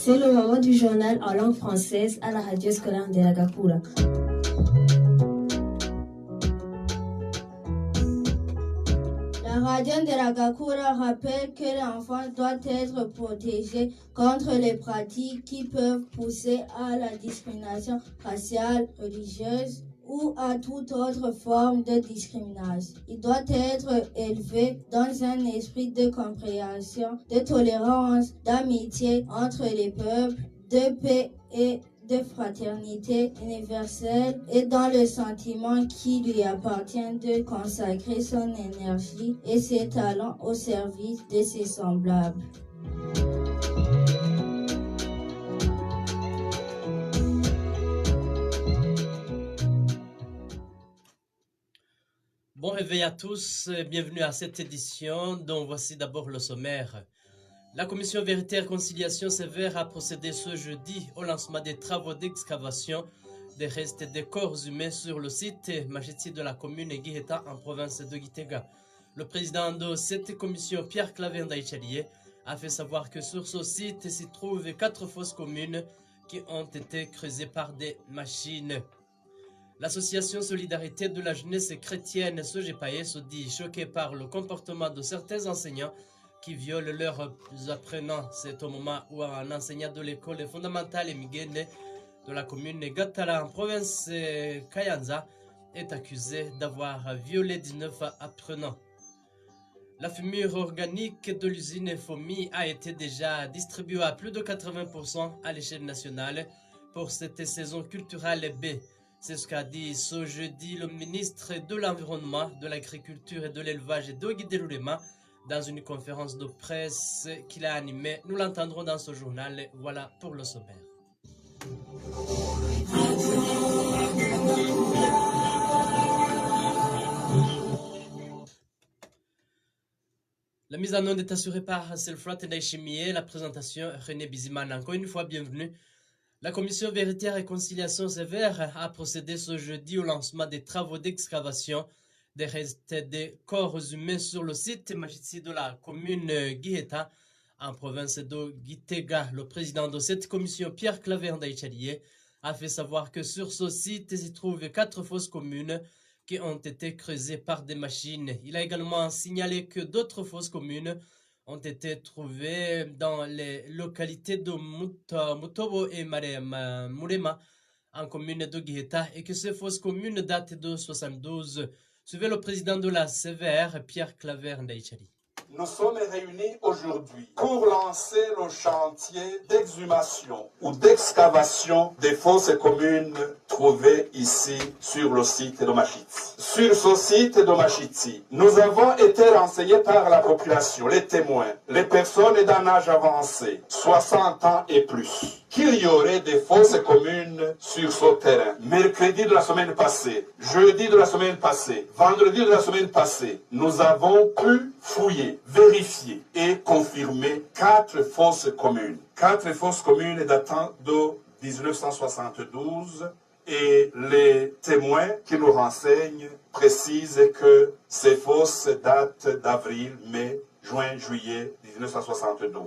C'est le moment du journal en langue française à la radio scolaire de Lagakura. La radio de Lagakura rappelle que l'enfant doit être protégé contre les pratiques qui peuvent pousser à la discrimination raciale, religieuse ou à toute autre forme de discrimination. Il doit être élevé dans un esprit de compréhension, de tolérance, d'amitié entre les peuples, de paix et de fraternité universelle et dans le sentiment qui lui appartient de consacrer son énergie et ses talents au service de ses semblables. Bon réveil à tous, bienvenue à cette édition dont voici d'abord le sommaire. La commission Vérité et Réconciliation sévère a procédé ce jeudi au lancement des travaux d'excavation des restes des corps humains sur le site Machiti de la commune Guiheta en province de Gitega. Le président de cette commission, Pierre Claver Ndaïchalié, a fait savoir que sur ce site s'y trouvent 4 fosses communes qui ont été creusées par des machines. L'association Solidarité de la jeunesse chrétienne Sojepaye se dit choquée par le comportement de certains enseignants qui violent leurs apprenants. C'est au moment où un enseignant de l'école fondamentale Migene de la commune Gatala en province Kayanza est accusé d'avoir violé 19 apprenants. La fumure organique de l'usine FOMI a été déjà distribuée à plus de 80% à l'échelle nationale pour cette saison culturelle B. C'est ce qu'a dit ce jeudi le ministre de l'Environnement, de l'Agriculture et de l'Élevage Dogi Delulema dans une conférence de presse qu'il a animée. Nous l'entendrons dans ce journal. Voilà pour le sommaire. La mise en onde est assurée par Selfrat Ndaïchimié, la présentation René Biziman. Encore une fois, bienvenue. La commission Vérité et Réconciliation sévère a procédé ce jeudi au lancement des travaux d'excavation des restes des corps humains sur le site Machitsi de la commune Guiheta en province de Gitega. Le président de cette commission, Pierre Claver Ndaïchalié, a fait savoir que sur ce site s'y trouvent 4 fosses communes qui ont été creusées par des machines. Il a également signalé que d'autres fosses communes ont été trouvées dans les localités de Mutobo et Murema en commune de Guiheta et que ces fosses communes datent de 72. Suivez le président de la CVR, Pierre Claver Ndaïchali. Nous sommes réunis aujourd'hui pour lancer le chantier d'exhumation ou d'excavation des fosses communes trouvées ici sur le site de Machiti. Sur ce site de Machiti, nous avons été renseignés par la population, les témoins, les personnes d'un âge avancé, 60 ans et plus, qu'il y aurait des fosses communes sur ce terrain. Mercredi de la semaine passée, jeudi de la semaine passée, vendredi de la semaine passée, nous avons pu fouiller, vérifier et confirmer 4 fosses communes. 4 fosses communes datant de 1972 et les témoins qui nous renseignent précisent que ces fosses datent d'avril, mai, juin, juillet 1972.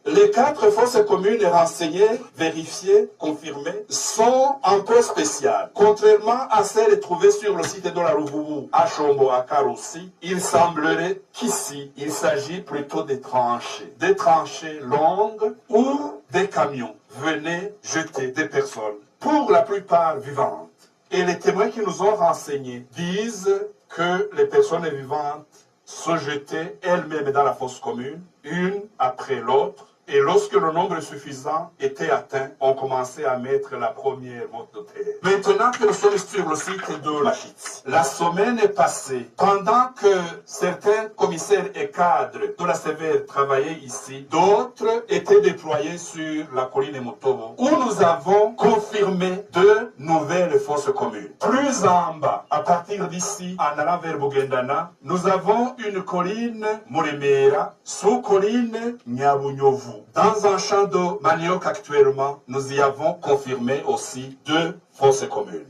Les 4 fosses communes renseignées, vérifiées, confirmées, sont un peu spéciales. Contrairement à celles trouvées sur le site de la Ruvubu à Chombo, à Karoussi, il semblerait qu'ici, il s'agit plutôt des tranchées longues où des camions venaient jeter des personnes, pour la plupart vivantes. Et les témoins qui nous ont renseignés disent que les personnes vivantes se jetaient elles-mêmes dans la fosse commune, une après l'autre. Et lorsque le nombre suffisant était atteint, on commençait à mettre la première motte de terre. Maintenant que nous sommes sur le site de Machiti, la semaine est passée, pendant que certains commissaires et cadres de la CVR travaillaient ici, d'autres étaient déployés sur la colline Mutobo, où nous avons confirmé 2 nouvelles fosses communes. Plus en bas, à partir d'ici, en allant vers Bugendana, nous avons une colline Muremera, sous-colline Nyabunyovu. Dans un champ de manioc actuellement, nous y avons confirmé aussi 2 fosses communes.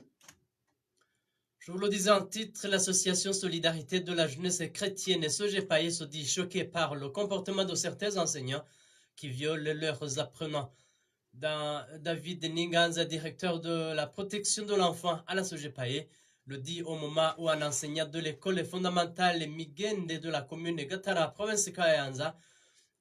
Je vous le disais en titre, l'association Solidarité de la jeunesse chrétienne Sojepaye se dit choquée par le comportement de certains enseignants qui violent leurs apprenants. David Ninganza, directeur de la protection de l'enfant à la Sogepae, le dit au moment où un enseignant de l'école fondamentale Migende de la commune de Gatara, province de Kayanza,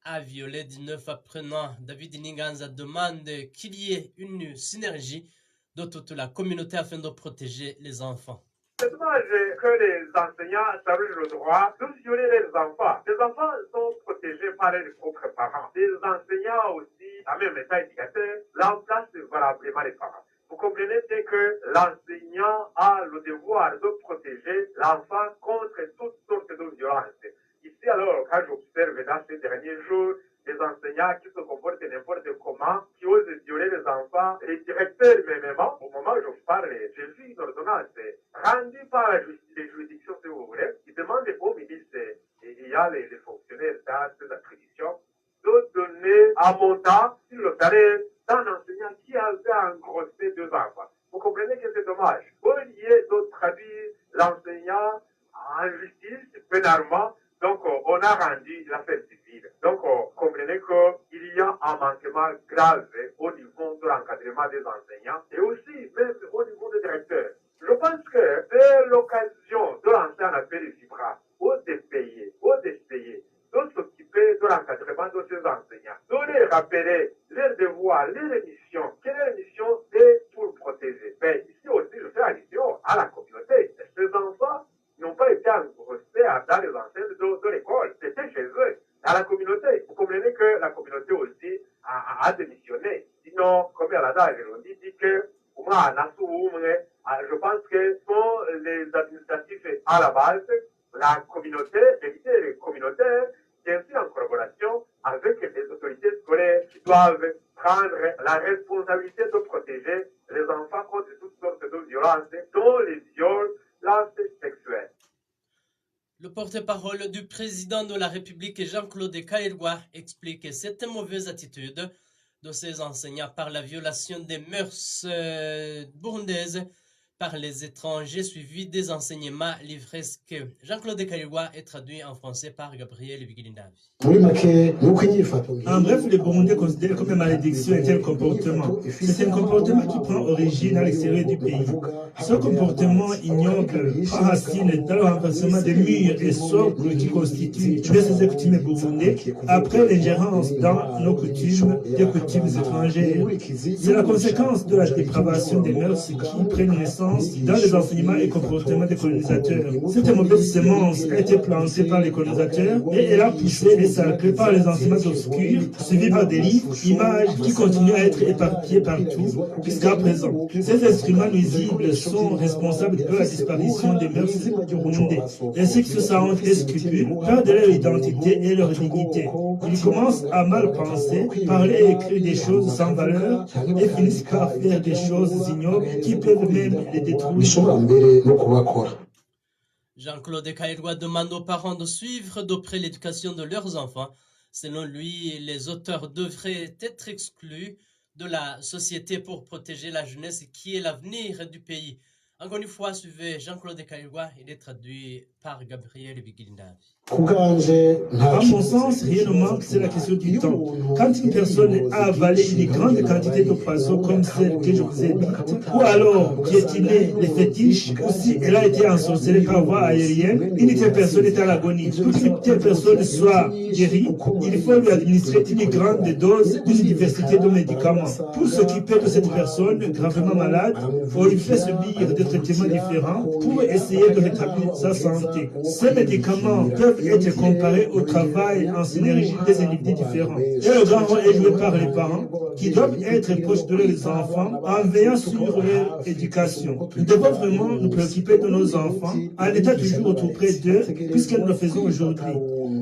a violé 19 apprenants. David Ninganza demande qu'il y ait une synergie de toute la communauté afin de protéger les enfants. C'est dommage que les enseignants s'arrogent le droit de violer les enfants. Les enfants sont protégés par leurs propres parents. Les enseignants aussi, en même état éducateur, remplacent valablement les parents. Vous comprenez que l'enseignant a le devoir de protéger l'enfant contre toutes sortes de violences. Ici alors, quand j'observe dans ces derniers jours, les enseignants qui se comportent n'importe comment, qui osent violer les enfants, les directeurs même, au moment où je parle, j'ai vu une ordonnance rendue par les juridictions, si vous voulez, qui demande au ministre, et il y a les fonctionnaires dans ces attributions, de donner un montant sur le salaire d'un enseignant qui avait engrossé 2 enfants. Vous comprenez que c'est dommage. Au lieu de traduire l'enseignant en justice, pénalement, donc on a rendu l'affaire civile. Donc comprenez qu'il y a un manquement grave au niveau de l'encadrement des enseignants et aussi même au niveau des directeurs. Je pense que c'est l'occasion de lancer un appel vibra aux DPI, de s'occuper de l'encadrement de ces enseignants, de les rappeler leurs devoirs, leurs missions. Quelle est la mission? C'est pour protéger. Mais ici aussi, je fais allusion à la communauté. Ces enfants n'ont pas été engrossés dans les enceintes de l'école. C'était chez eux, dans la communauté. Vous comprenez que la communauté aussi a démissionné. Sinon, comme elle a dit que je pense que sont les administratifs à la base, la communauté, les leaders communautaires, bien sûr en collaboration avec les autorités scolaires qui doivent prendre la responsabilité de protéger les enfants contre toutes sortes de violences, dont les viols, sexuelles. Le porte-parole du président de la République, Jean-Claude Kairwa, explique cette mauvaise attitude de ces enseignants par la violation des mœurs burundaises par les étrangers suivis des enseignements livresques. Jean-Claude Kairwa est traduit en français par Gabriel Bigilindavi. En bref, les Burundais considèrent comme une malédiction un tel comportement. C'est un comportement qui prend origine à l'extérieur du pays. Ce comportement ignoble prend racine dans le renversement des murs et socles qui constituent les coutumes burundais après l'ingérence dans nos coutumes des coutumes étrangères. C'est la conséquence de la dépravation des mœurs qui prennent naissance dans les enseignements et comportements des colonisateurs. Cette mauvaise semence a été plantée par les colonisateurs et elle a poussé et sacrée par les enseignements obscurs, suivis par des livres, images qui continuent à être éparpillés partout jusqu'à présent. Ces instruments nuisibles sont responsables de la disparition des mœurs burundais. Ainsi que ceux sans honte et scrupules perdent leur identité et leur dignité. Ils commencent à mal penser, parler et écrire des choses sans valeur et finissent par faire des choses ignobles qui peuvent même les détruire. Jean-Claude Kairwa demande aux parents de suivre de près l'éducation de leurs enfants. Selon lui, les auteurs devraient être exclus de la société pour protéger la jeunesse qui est l'avenir du pays. Encore une fois, suivez Jean-Claude Kairwa, il est traduit par Gabriel Bigilindavi. À mon sens, rien ne manque, c'est la question du temps. Quand une personne a avalé une grande quantité de poison comme celle que je vous ai dite, ou alors piétiné les fétiches, ou si elle a été ensorcelée par voie aérienne, une telle personne est à l'agonie. Pour qu'une telle personne soit guérie, il faut lui administrer une grande dose d'une diversité de médicaments. Pour s'occuper de cette personne gravement malade, on lui fait subir des traitements différents pour essayer de rétablir sa santé. Ces médicaments peuvent être comparés au travail en synergie des individus différents. Et le grand rôle est joué par les parents qui doivent être proches de leurs enfants en veillant sur leur éducation. Nous devons vraiment nous préoccuper de nos enfants en étant toujours tout près d'eux puisque nous le faisons aujourd'hui.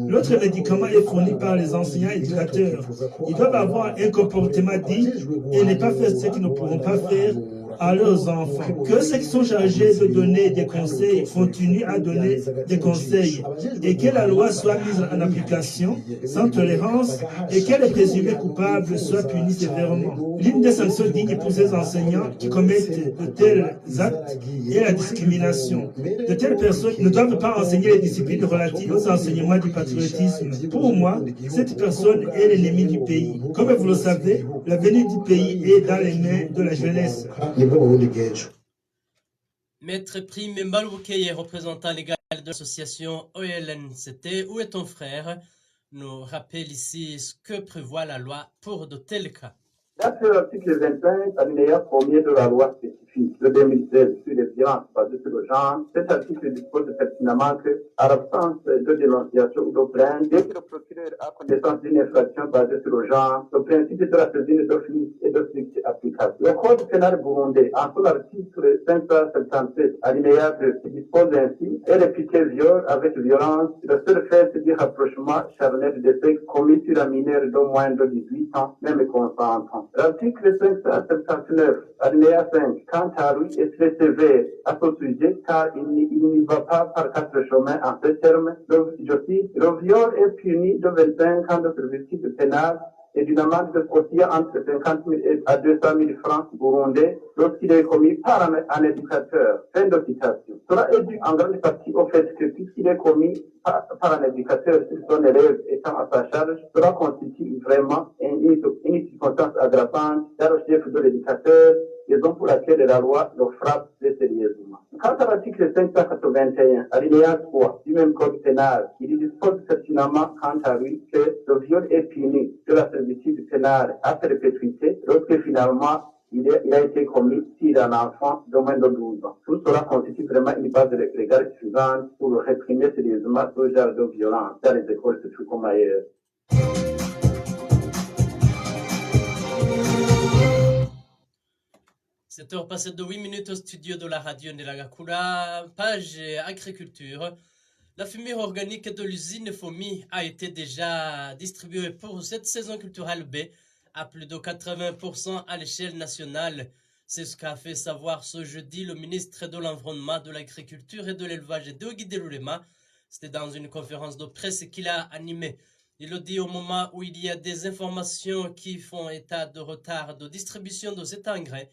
L'autre médicament est fourni par les enseignants éducateurs. Ils doivent avoir un comportement digne et ne pas faire ce qu'ils ne pourront pas faire à leurs enfants. Que ceux qui sont chargés de donner des conseils continuent à donner des conseils et que la loi soit mise en application sans tolérance et que les présumés coupables soient punis sévèrement. L'une des sanctions dignes pour ces enseignants qui commettent de tels actes est la discrimination. De telles personnes ne doivent pas enseigner les disciplines relatives aux enseignements du patriotisme. Pour moi, cette personne est l'ennemi du pays. Comme vous le savez, l'avenir du pays est dans les mains de la jeunesse. Maître Prime Mbaloukeye, représentant légal de l'association OLNCT, où est ton frère, nous rappelle ici ce que prévoit la loi pour de tels cas. D'après l'article 25, alinéa 1er de la loi spécifique de 2016 sur les violences basées sur le genre, cet article dispose pertinemment que, à l'absence de dénonciation ou de plainte, dès que le procureur a connaissance d'une infraction basée sur le genre, le principe de la saisine d'office est de strict applicable. Le Code pénal burundais, en son article 577, alinéa 2, dispose ainsi est réputé viol avec violence le seul fait du rapprochement charnel de sexe commis sur un mineur d'au moins de 18 ans, même consentant. L'article 579, alinéa 5, quant à lui, est très sévère à ce sujet car il n'y va pas par quatre chemins en ce terme. Je cite, le viol est puni de 25 ans de servitude pénale et d'une amende oscillant entre 50 000 à 200 000 francs burundais lorsqu'il est commis par un éducateur. Fin de citation. Cela est dû en grande partie au fait que puisqu'il est commis par un éducateur sur son élève étant à sa charge, cela constitue vraiment une circonstance aggravante dans le chef de l'éducateur, raison pour laquelle la loi le frappe très sérieusement. Quant à l'article 581, alinéa 3 du même code pénal, il dispose pertinemment quant à lui que le viol est puni de la servitude pénale à perpétuité lorsque finalement il a été commis sur un enfant de moins de 12 ans. Tout cela constitue vraiment une base légale suffisante pour réprimer sérieusement ce genre de violence dans les écoles, surtout comme ailleurs. 7h passées de 8 minutes au studio de la radio Nelagakula, page agriculture. La fumée organique de l'usine FOMI a été déjà distribuée pour cette saison culturelle B à plus de 80% à l'échelle nationale. C'est ce qu'a fait savoir ce jeudi le ministre de l'Environnement, de l'Agriculture et de l'Élevage, Deogui Delulema. C'était dans une conférence de presse qu'il a animée. Il le dit au moment où il y a des informations qui font état de retard de distribution de cet engrais.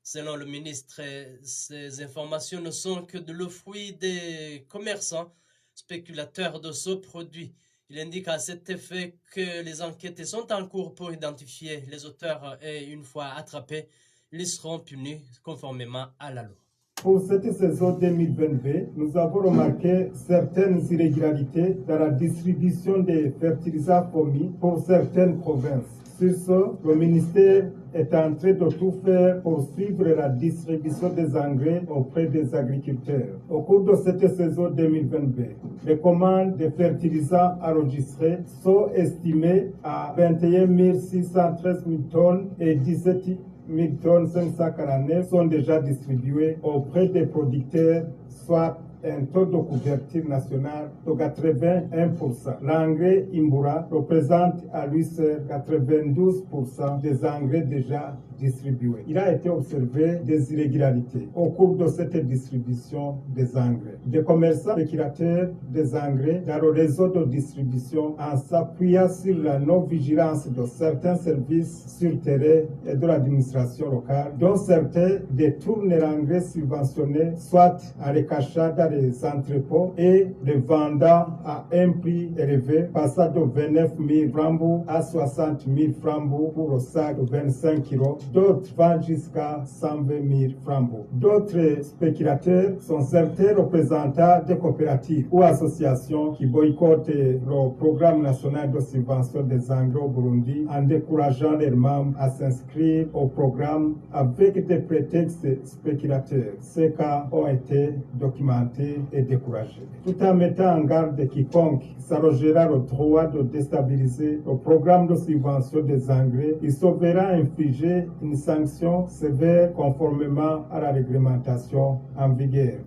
Selon le ministre, ces informations ne sont que le fruit des commerçants spéculateurs de ce produit. Il indique à cet effet que les enquêtes sont en cours pour identifier les auteurs et une fois attrapés, ils seront punis conformément à la loi. Pour cette saison 2022, nous avons remarqué certaines irrégularités dans la distribution des fertilisants FOMI pour certaines provinces. Sur ce, le ministère est en train de tout faire pour suivre la distribution des engrais auprès des agriculteurs. Au cours de cette saison 2022, les commandes de fertilisants enregistrées sont estimées à 21 613 000 tonnes et 17 000 tonnes 549 sont déjà distribuées auprès des producteurs, soit un taux de couverture nationale de 81%. L'engrais Imbura représente à lui seul 92% des engrais déjà distribués. Il a été observé des irrégularités au cours de cette distribution des engrais. Des commerçants spéculateurs des engrais dans le réseau de distribution en s'appuyant sur la non-vigilance de certains services sur terrain et de l'administration locale, dont certains détournent l'engrais subventionné, soit en les cachant dans les entrepôts et les vendant à un prix élevé, passant de 29 000 francs à 60 000 francs pour le sac de 25 kg. D'autres vendent jusqu'à 120 000 francs. D'autres spéculateurs sont certains représentants de coopératives ou associations qui boycottent le programme national de subvention des engrais au Burundi en décourageant leurs membres à s'inscrire au programme avec des prétextes spéculateurs. Ces cas ont été documentés et découragés. Tout en mettant en garde quiconque s'arrogera le droit de déstabiliser le programme de subvention des engrais, il se verra infliger une sanction sévère conformément à la réglementation en vigueur.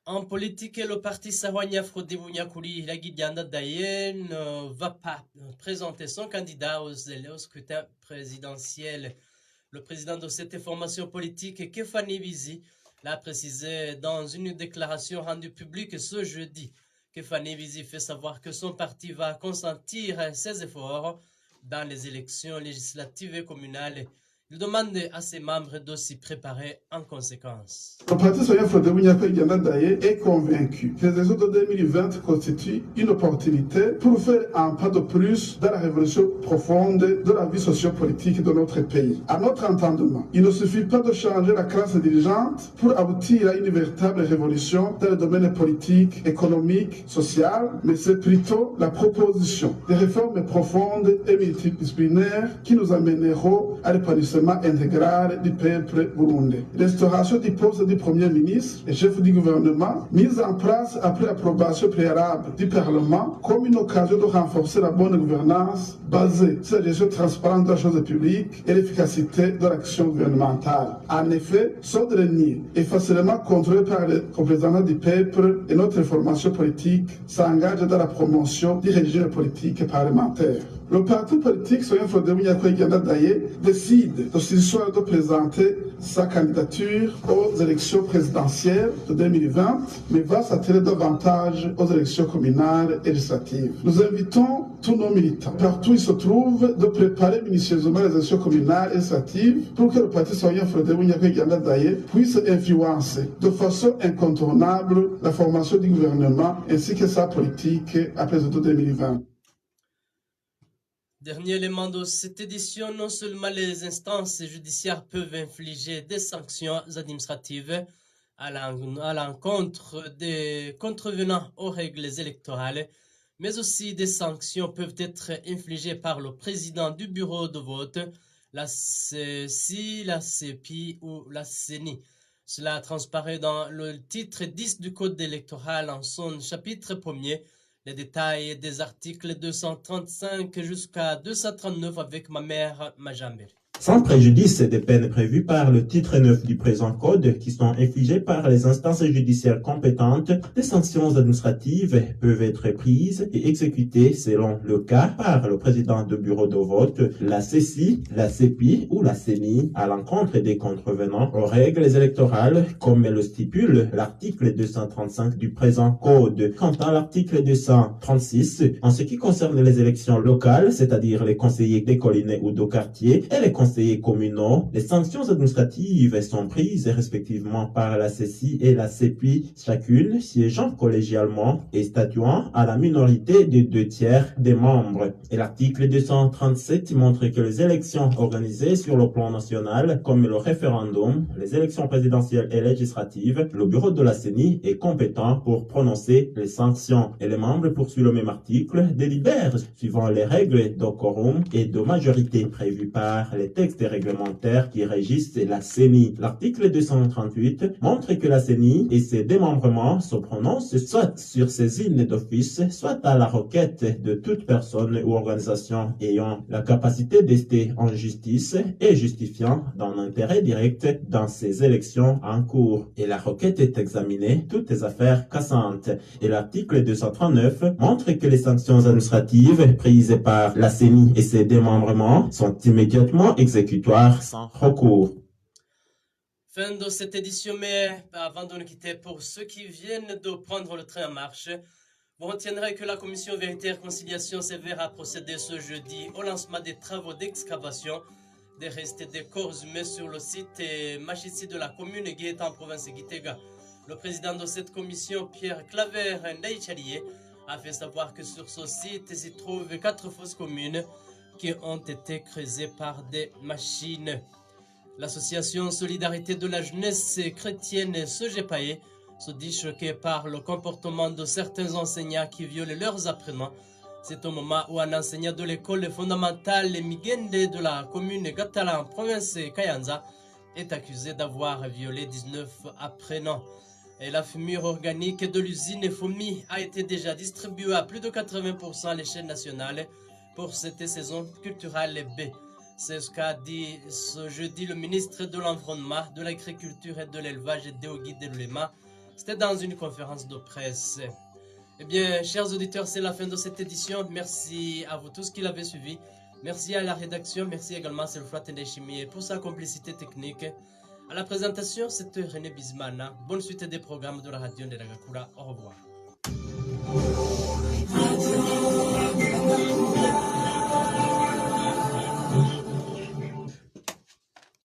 En politique, le parti Sahwanya Frodé-Bounyakuli Laguidianda Daye ne va pas présenter son candidat au scrutin présidentiel Le président de cette formation politique, Kefani Bizi, l'a précisé dans une déclaration rendue publique ce jeudi. Kefani Bizi fait savoir que son parti va consentir ses efforts dans les élections législatives et communales. Il demande à ses membres de s'y préparer en conséquence. Le parti Sonia Frodebou Daye est convaincu que les élections de 2020 constituent une opportunité pour faire un pas de plus dans la révolution profonde de la vie sociopolitique de notre pays. À notre entendement, il ne suffit pas de changer la classe dirigeante pour aboutir à une véritable révolution dans le domaine politique, économique, social, mais c'est plutôt la proposition des réformes profondes et multidisciplinaires qui nous amèneront à l'épanouissement intégral du peuple burundais. Restauration du poste du Premier ministre et chef du gouvernement, mise en place après l'approbation préalable du Parlement comme une occasion de renforcer la bonne gouvernance basée sur la gestion transparente de la chose publique et l'efficacité de l'action gouvernementale. En effet, sans de le nier et facilement contrôlé par les représentants du peuple et notre formation politique s'engage dans la promotion du régime politique et parlementaire. Le parti politique Sonia Frodebou Daye décide de ce soir de présenter sa candidature aux élections présidentielles de 2020, mais va s'atteler davantage aux élections communales et législatives. Nous invitons tous nos militants, partout où ils se trouvent, de préparer minutieusement les élections communales et législatives pour que le parti Sonia Frodebou Daye puisse influencer de façon incontournable la formation du gouvernement ainsi que sa politique après le 2020. Dernier élément de cette édition, non seulement les instances judiciaires peuvent infliger des sanctions administratives à l'encontre des contrevenants aux règles électorales, mais aussi des sanctions peuvent être infligées par le président du bureau de vote, la CECI, la CEPI ou la CENI. Cela transparaît dans le titre 10 du Code électoral en son chapitre 1er. Les détails des articles 235 jusqu'à 239 avec ma mère Majamber. Sans préjudice des peines prévues par le titre 9 du présent code qui sont infligées par les instances judiciaires compétentes, des sanctions administratives peuvent être prises et exécutées selon le cas par le président du bureau de vote, la CECI, la CEPI ou la CENI à l'encontre des contrevenants aux règles électorales comme le stipule l'article 235 du présent code. Quant à l'article 236, en ce qui concerne les élections locales, c'est-à-dire les conseillers des collines ou de quartier et les conseillers communaux, les sanctions administratives sont prises respectivement par la CECI et la CEPI, chacune siégeant collégialement et statuant à la minorité de 2/3 des membres. Et l'article 237 montre que les élections organisées sur le plan national, comme le référendum, les élections présidentielles et législatives, le bureau de la CENI est compétent pour prononcer les sanctions. Et les membres, poursuit le même article, délibèrent suivant les règles de quorum et de majorité prévues par les textes réglementaires qui régissent la CENI. L'article 238 montre que la CENI et ses démembrements se prononcent soit sur saisine d'office, soit à la requête de toute personne ou organisation ayant la capacité d'ester en justice et justifiant d'un intérêt direct dans ces élections en cours. Et la requête est examinée toutes les affaires cassantes. Et l'article 239 montre que les sanctions administratives prises par la CENI et ses démembrements sont immédiatement exécutoires sans recours. Fin de cette édition, mais avant de nous quitter, pour ceux qui viennent de prendre le train en marche, vous retiendrez que la Commission Vérité et Conciliation sévère a procédé ce jeudi au lancement des travaux d'excavation des restes des corps humains sur le site Machici de la commune Guétan en province de Gitega. Le président de cette commission, Pierre Claver Ndaïchalié, a fait savoir que sur ce site s'y trouvent 4 fosses communes qui ont été creusées par des machines. L'association Solidarité de la jeunesse chrétienne Sogepaye se dit choquée par le comportement de certains enseignants qui violent leurs apprenants. C'est au moment où un enseignant de l'école fondamentale Migende de la commune Gatala en province Kayanza est accusé d'avoir violé 19 apprenants. Et la fumure organique de l'usine FOMI a été déjà distribuée à plus de 80% à l'échelle nationale pour cette saison culturelle B. C'est ce qu'a dit ce jeudi le ministre de l'Environnement, de l'Agriculture et de l'Élevage, Deogui Delulema. C'était dans une conférence de presse. Eh bien, chers auditeurs, c'est la fin de cette édition. Merci à vous tous qui l'avez suivi. Merci à la rédaction, merci également à Selfrat Ndeshimiye pour sa complicité technique. À la présentation, c'était René Bismana. Bonne suite des programmes de la radio de Ragakura. Au revoir.